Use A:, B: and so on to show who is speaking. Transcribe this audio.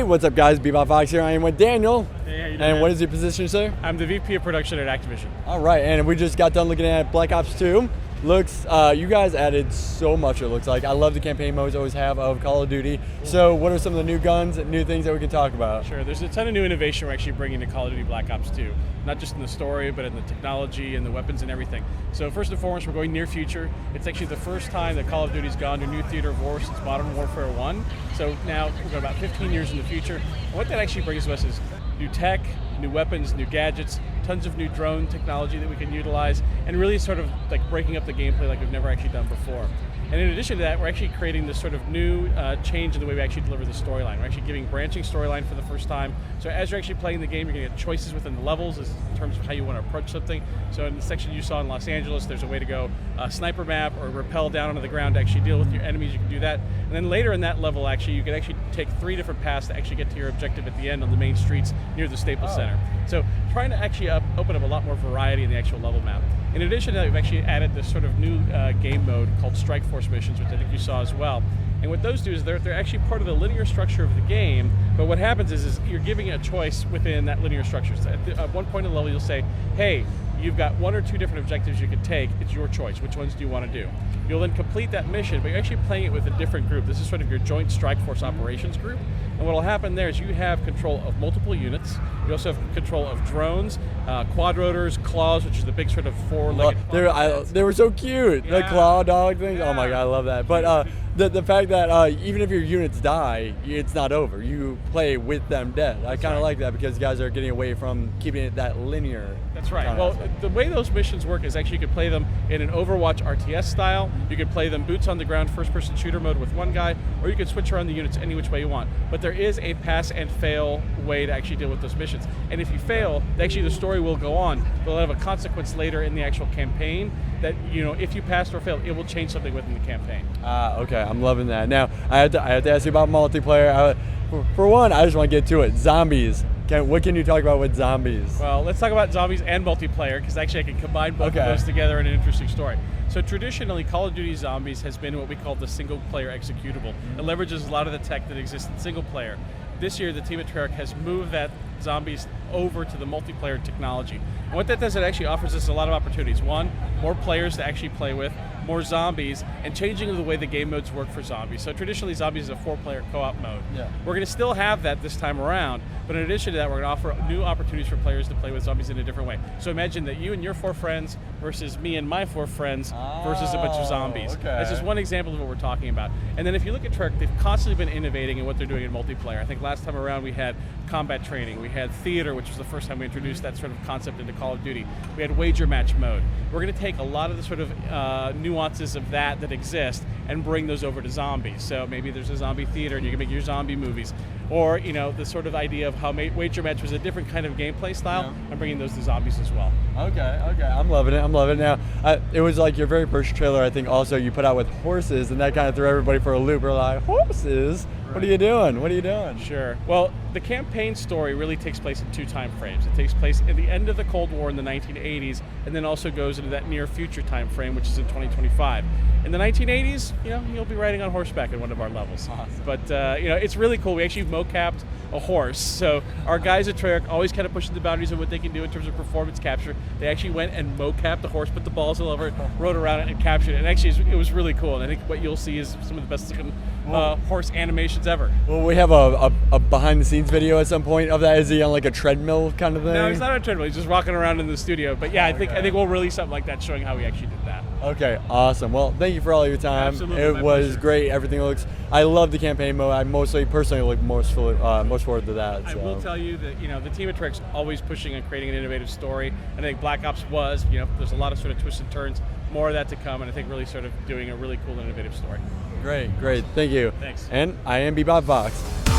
A: what's up guys, Bebop Vox here. I am with Daniel.
B: Hey, how you doing?
A: And what is your position, sir?
B: I'm the VP of Production at Activision.
A: All right, and we just got done looking at Black Ops 2. Looks, you guys added so much, it looks like. I love the campaign modes always have of Call of Duty. So what are some of the new guns and new things that we can talk about?
B: Sure, there's a ton of new innovation we're actually bringing to Call of Duty Black Ops 2. Not just in the story, but in the technology and the weapons and everything. So first and foremost, we're going near future. It's actually the first time that Call of Duty's gone to a new theater of war since Modern Warfare 1. So now we're going about 15 years in the future. And what that actually brings to us is new tech, new weapons, new gadgets, tons of new drone technology that we can utilize, and really sort of like breaking up the gameplay like we've never actually done before. And in addition to that, we're actually creating this sort of new change in the way we actually deliver the storyline. We're actually giving branching storyline for the first time. So as you're actually playing the game, you're going to get choices within the levels in terms of how you want to approach something. So in the section you saw in Los Angeles, there's a way to go sniper map or rappel down onto the ground to actually deal with your enemies. You can do that. And then later in that level, actually, you can actually take 3 different paths to actually get to your objective at the end on the main streets near the Staples Center. So trying to actually open up a lot more variety in the actual level map. In addition to that, we've actually added this sort of new game mode called Strike Force missions, which I think you saw as well. And what those do is they're actually part of the linear structure of the game, but what happens is you're giving a choice within that linear structure. So at one point in the level, you'll say, hey, you've got 1 or 2 different objectives you could take. It's your choice. Which ones do you want to do? You'll then complete that mission, but you're actually playing it with a different group. This is sort of your Joint Strike Force Operations group. And what will happen there is you have control of multiple units. You also have control of drones, quadrotors, claws, which is the big sort of 4-legged.
A: They were so cute. Yeah. The claw dog things. Yeah. Oh my god, I love that. But the fact that even if your units die, it's not over. You play with them dead. I kind of like that because you guys are getting away from keeping it that linear.
B: That's right. Well, the way those missions work is actually you could play them in an Overwatch RTS style. You could play them boots on the ground, first-person shooter mode with one guy, or you could switch around the units any which way you want. But there is a pass and fail way to actually deal with those missions. And if you fail, actually the story will go on. But it'll have a consequence later in the actual campaign that, you know, if you passed or failed, it will change something within the campaign.
A: Okay, I'm loving that. Now, I have to ask you about multiplayer. For one, I just want to get to it. Zombies. What can you talk about with zombies?
B: Well, let's talk about zombies and multiplayer, because actually I can combine both of those together in an interesting story. So traditionally, Call of Duty Zombies has been what we call the single-player executable. It leverages a lot of the tech that exists in single-player. This year, the team at Treyarch has moved that zombies over to the multiplayer technology. And what that does, it actually offers us a lot of opportunities. One, more players to actually play with, more zombies, and changing the way the game modes work for zombies. So traditionally, zombies is a 4-player co-op mode. Yeah. We're going to still have that this time around, but in addition to that, we're going to offer new opportunities for players to play with zombies in a different way. So imagine that you and your 4 friends versus me and my 4 friends versus a bunch of zombies. Okay. That's just one example of what we're talking about. And then if you look at Treyarch, they've constantly been innovating in what they're doing in multiplayer. I think last time around we had combat training, we had theater, which was the first time we introduced that sort of concept into Call of Duty. We had wager match mode. We're going to take a lot of the sort of nuances of that exist and bring those over to zombies. So maybe there's a zombie theater and you can make your zombie movies. Or, you know, the sort of idea of how wager match was a different kind of gameplay style, I'm bringing those to zombies as well.
A: Okay, I'm loving it, Now, it was like your very first trailer, I think also you put out with horses, and that kind of threw everybody for a loop. We're like, horses? Right. What are you doing? What are you doing?
B: Sure. Well, the campaign story really takes place in 2 time frames. It takes place at the end of the Cold War in the 1980s, and then also goes into that near future time frame, which is in 2025. In the 1980s, you know, you'll be riding on horseback in one of our levels. Awesome. But, you know, it's really cool. We actually mocapped a horse. So our guys at Treyarch always kind of pushing the boundaries of what they can do in terms of performance capture. They actually went and mocapped the horse, put the balls all over it, rode around it, and captured it. And actually, it was really cool. And I think what you'll see is some of the best looking horse animations ever.
A: Well, we have a behind-the-scenes video at some point of that. Is he on like a treadmill kind of thing?
B: No, he's not on a treadmill. He's just walking around in the studio. But yeah, I think we'll release something like that showing how we actually did that.
A: Okay, awesome. Well, thank you for all your time.
B: Absolutely,
A: it was great. Everything I love the campaign mode. I personally look most forward to that.
B: I will tell you that, you know, the team at Treyarch's always pushing and creating an innovative story. And I think Black Ops was, you know, there's a lot of sort of twists and turns, more of that to come, and I think really sort of doing a really cool, innovative story.
A: Great. Thank you.
B: Thanks.
A: And I am Bebop Vox.